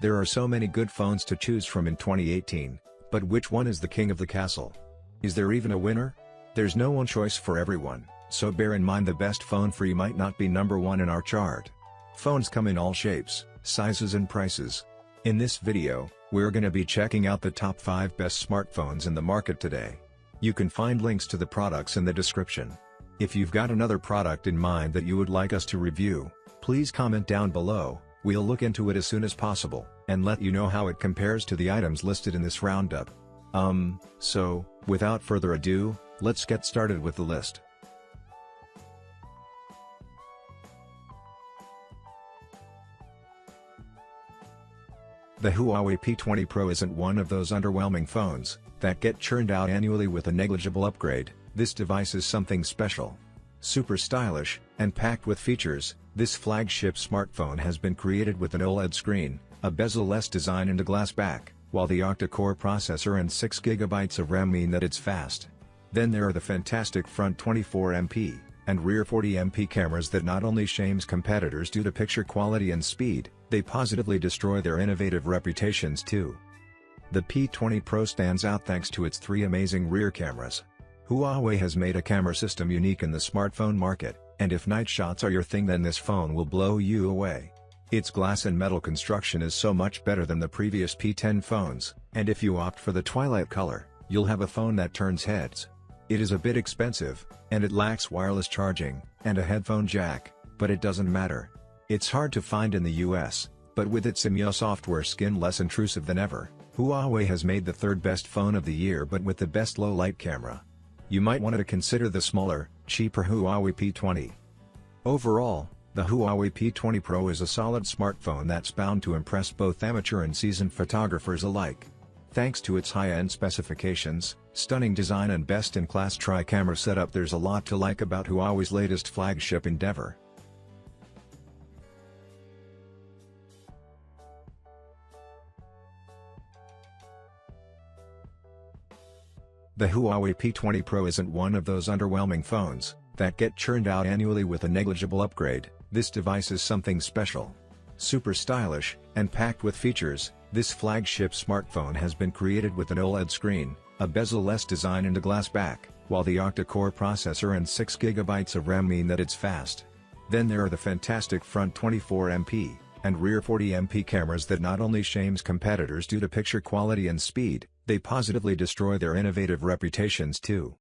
There are so many good phones to choose from in 2018, but which one is the king of the castle? Is there even a winner? There's no one choice for everyone, so bear in mind the best phone for you might not be number one in our chart. Phones come in all shapes, sizes and prices. In this video, we're gonna be checking out the top 5 best smartphones in the market today. You can find links to the products in the description. If you've got another product in mind that you would like us to review, please comment down below. We'll look into it as soon as possible, and let you know how it compares to the items listed in this roundup. So, without further ado, let's get started with the list. The Huawei P20 Pro isn't one of those underwhelming phones that get churned out annually with a negligible upgrade. This device is something special. Super stylish, and packed with features, this flagship smartphone has been created with an OLED screen, a bezel-less design and a glass back, while the octa-core processor and 6GB of RAM mean that it's fast. Then there are the fantastic front 24MP, and rear 40MP cameras that not only shames competitors due to picture quality and speed, they positively destroy their innovative reputations too. The P20 Pro stands out thanks to its 3 amazing rear cameras. Huawei has made a camera system unique in the smartphone market, and if night shots are your thing, then this phone will blow you away. Its glass and metal construction is so much better than the previous P10 phones, and if you opt for the twilight color, you'll have a phone that turns heads. It is a bit expensive, and it lacks wireless charging, and a headphone jack, but it doesn't matter. It's hard to find in the US, but with its MIUI software skin less intrusive than ever, Huawei has made the 3rd best phone of the year but with the best low-light camera. You might want to consider the smaller, cheaper Huawei P20. Overall, the Huawei P20 Pro is a solid smartphone that's bound to impress both amateur and seasoned photographers alike. Thanks to its high-end specifications, stunning design and best-in-class tri-camera setup, there's a lot to like about Huawei's latest flagship endeavor. The Huawei P20 Pro isn't one of those underwhelming phones that get churned out annually with a negligible upgrade. This device is something special. Super stylish, and packed with features, this flagship smartphone has been created with an OLED screen, a bezel-less design and a glass back, while the octa-core processor and 6GB of RAM mean that it's fast. Then there are the fantastic front 24MP, and rear 40MP cameras that not only shames competitors due to picture quality and speed, they positively destroy their innovative reputations too.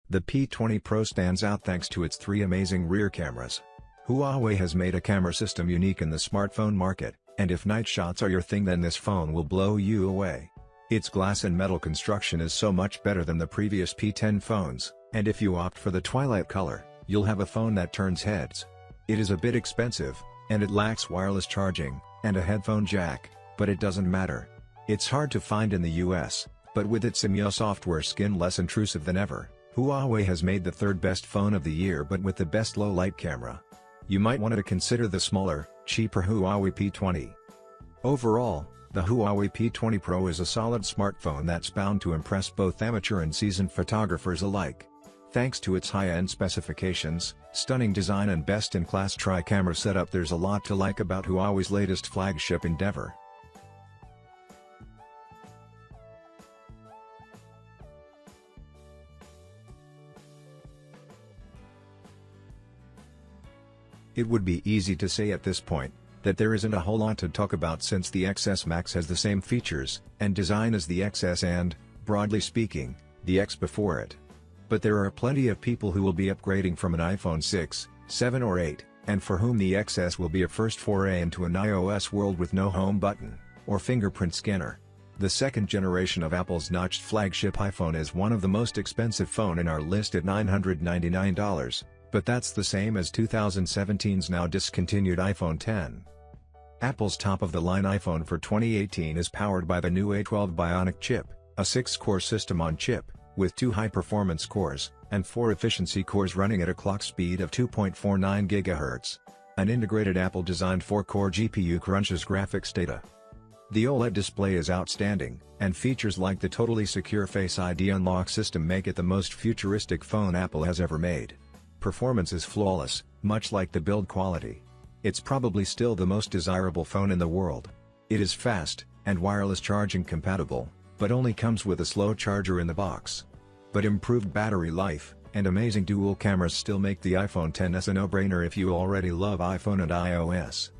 The P20 Pro stands out thanks to its 3 amazing rear cameras. Huawei has made a camera system unique in the smartphone market, and if night shots are your thing, then this phone will blow you away. Its glass and metal construction is so much better than the previous P10 phones, and if you opt for the twilight color, you'll have a phone that turns heads. It is a bit expensive, and it lacks wireless charging, and a headphone jack, but it doesn't matter. It's hard to find in the US, but with its MIUI software skin less intrusive than ever, Huawei has made the 3rd best phone of the year but with the best low-light camera. You might want to consider the smaller, cheaper Huawei P20. Overall, the Huawei P20 Pro is a solid smartphone that's bound to impress both amateur and seasoned photographers alike. Thanks to its high-end specifications, stunning design and best-in-class tri-camera setup, there's a lot to like about Huawei's latest flagship endeavor. It would be easy to say at this point that there isn't a whole lot to talk about since the XS Max has the same features and design as the XS and, broadly speaking, the X before it. But there are plenty of people who will be upgrading from an iPhone 6, 7 or 8, and for whom the XS will be a first foray into an iOS world with no home button or fingerprint scanner. The 2nd generation of Apple's notched flagship iPhone is one of the most expensive phone in our list at $999. But that's the same as 2017's now discontinued iPhone X. Apple's top-of-the-line iPhone for 2018 is powered by the new A12 Bionic chip, a 6-core system-on-chip, with 2 high-performance cores, and 4 efficiency cores running at a clock speed of 2.49 GHz. An integrated Apple-designed 4-core GPU crunches graphics data. The OLED display is outstanding, and features like the totally secure Face ID unlock system make it the most futuristic phone Apple has ever made. Performance is flawless, much like the build quality. It's probably still the most desirable phone in the world. It is fast, and wireless charging compatible, but only comes with a slow charger in the box. But improved battery life, and amazing dual cameras still make the iPhone XS a no-brainer if you already love iPhone and iOS.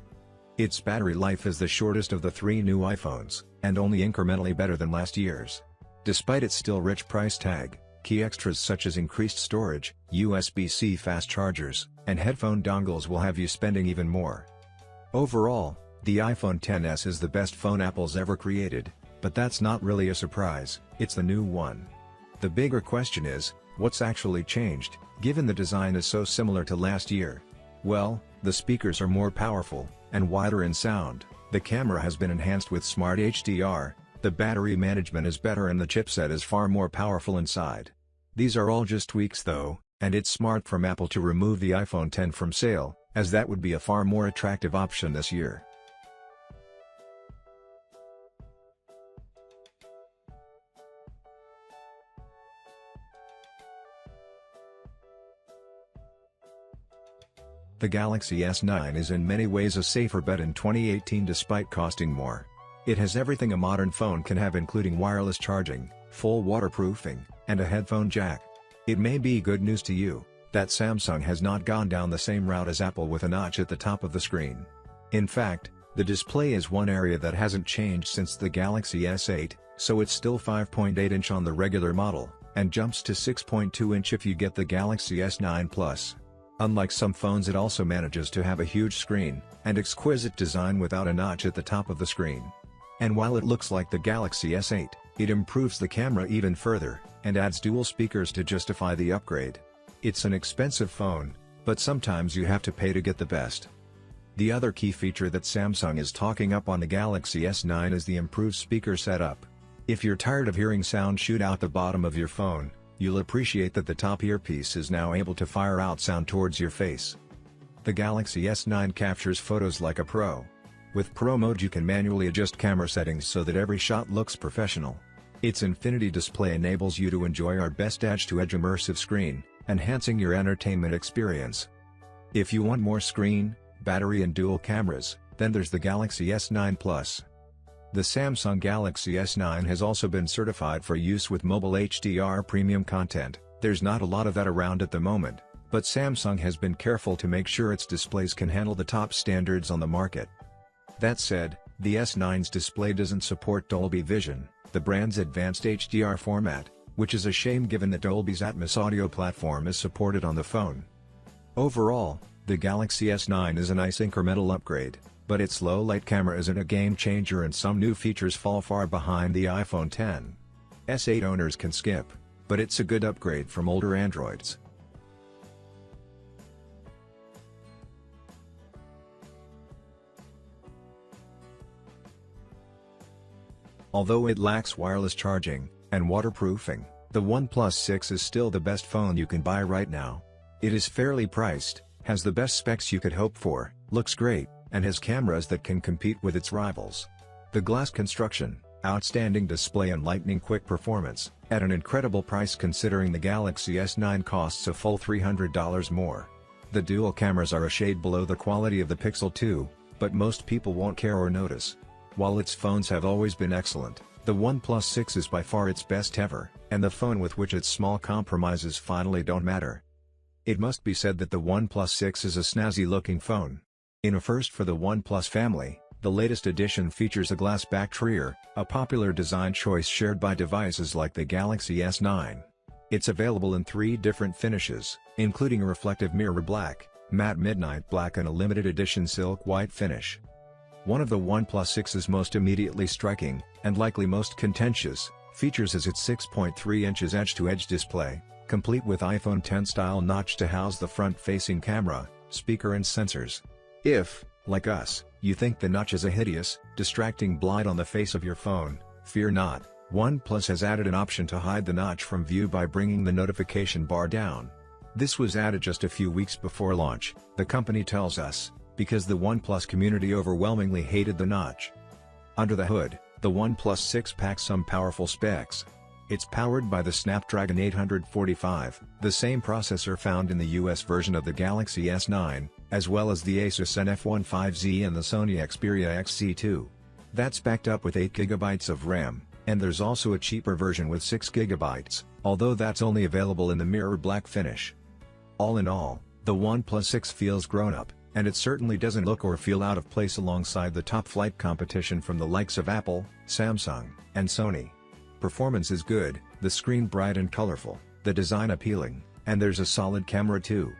Its battery life is the shortest of the 3 new iPhones, and only incrementally better than last year's. Despite its still rich price tag, key extras such as increased storage, USB-C fast chargers, and headphone dongles will have you spending even more. Overall, the iPhone XS is the best phone Apple's ever created, but that's not really a surprise, it's the new one. The bigger question is, what's actually changed, given the design is so similar to last year? Well, the speakers are more powerful, and wider in sound, the camera has been enhanced with Smart HDR, the battery management is better and the chipset is far more powerful inside. These are all just tweaks though, and it's smart from Apple to remove the iPhone X from sale, as that would be a far more attractive option this year. The Galaxy S9 is in many ways a safer bet in 2018 despite costing more. It has everything a modern phone can have, including wireless charging, full waterproofing, and a headphone jack. It may be good news to you that Samsung has not gone down the same route as Apple with a notch at the top of the screen. In fact, the display is one area that hasn't changed since the Galaxy S8, so it's still 5.8-inch on the regular model, and jumps to 6.2-inch if you get the Galaxy S9 Plus. Unlike some phones, it also manages to have a huge screen, and exquisite design without a notch at the top of the screen. And while it looks like the Galaxy S8, it improves the camera even further, and adds dual speakers to justify the upgrade. It's an expensive phone, but sometimes you have to pay to get the best. The other key feature that Samsung is talking up on the Galaxy S9 is the improved speaker setup. If you're tired of hearing sound shoot out the bottom of your phone, you'll appreciate that the top earpiece is now able to fire out sound towards your face. The Galaxy S9 captures photos like a pro. With Pro mode you can manually adjust camera settings so that every shot looks professional. Its infinity display enables you to enjoy our best edge-to-edge immersive screen, enhancing your entertainment experience. If you want more screen, battery and dual cameras, then there's the Galaxy S9 Plus. The Samsung Galaxy S9 has also been certified for use with mobile HDR premium content. There's not a lot of that around at the moment, but Samsung has been careful to make sure its displays can handle the top standards on the market. That said, the S9's display doesn't support Dolby Vision, the brand's advanced HDR format, which is a shame given that Dolby's Atmos audio platform is supported on the phone. Overall, the Galaxy S9 is a nice incremental upgrade, but its low light camera isn't a game changer and some new features fall far behind the iPhone X. S8 owners can skip, but it's a good upgrade from older Androids. Although it lacks wireless charging and waterproofing, the OnePlus 6 is still the best phone you can buy right now. It is fairly priced, has the best specs you could hope for, looks great, and has cameras that can compete with its rivals. The glass construction, outstanding display and lightning-quick performance, at an incredible price considering the Galaxy S9 costs a full $300 more. The dual cameras are a shade below the quality of the Pixel 2, but most people won't care or notice. While its phones have always been excellent, the OnePlus 6 is by far its best ever, and the phone with which its small compromises finally don't matter. It must be said that the OnePlus 6 is a snazzy-looking phone. In a first for the OnePlus family, the latest edition features a glass-backed rear, a popular design choice shared by devices like the Galaxy S9. It's available in 3 different finishes, including a reflective mirror black, matte midnight black and a limited edition silk white finish. One of the OnePlus 6's most immediately striking, and likely most contentious, features is its 6.3 inches edge-to-edge display, complete with iPhone X-style notch to house the front-facing camera, speaker and sensors. If, like us, you think the notch is a hideous, distracting blight on the face of your phone, fear not. OnePlus has added an option to hide the notch from view by bringing the notification bar down. This was added just a few weeks before launch, the company tells us, because the OnePlus community overwhelmingly hated the notch. Under the hood, the OnePlus 6 packs some powerful specs. It's powered by the Snapdragon 845, the same processor found in the US version of the Galaxy S9, as well as the Asus NF15Z and the Sony Xperia XZ2. That's backed up with 8 GB of RAM, and there's also a cheaper version with 6 GB, although that's only available in the mirror black finish. All in all, the OnePlus 6 feels grown up, and it certainly doesn't look or feel out of place alongside the top-flight competition from the likes of Apple, Samsung, and Sony. Performance is good, the screen bright and colorful, the design appealing, and there's a solid camera too.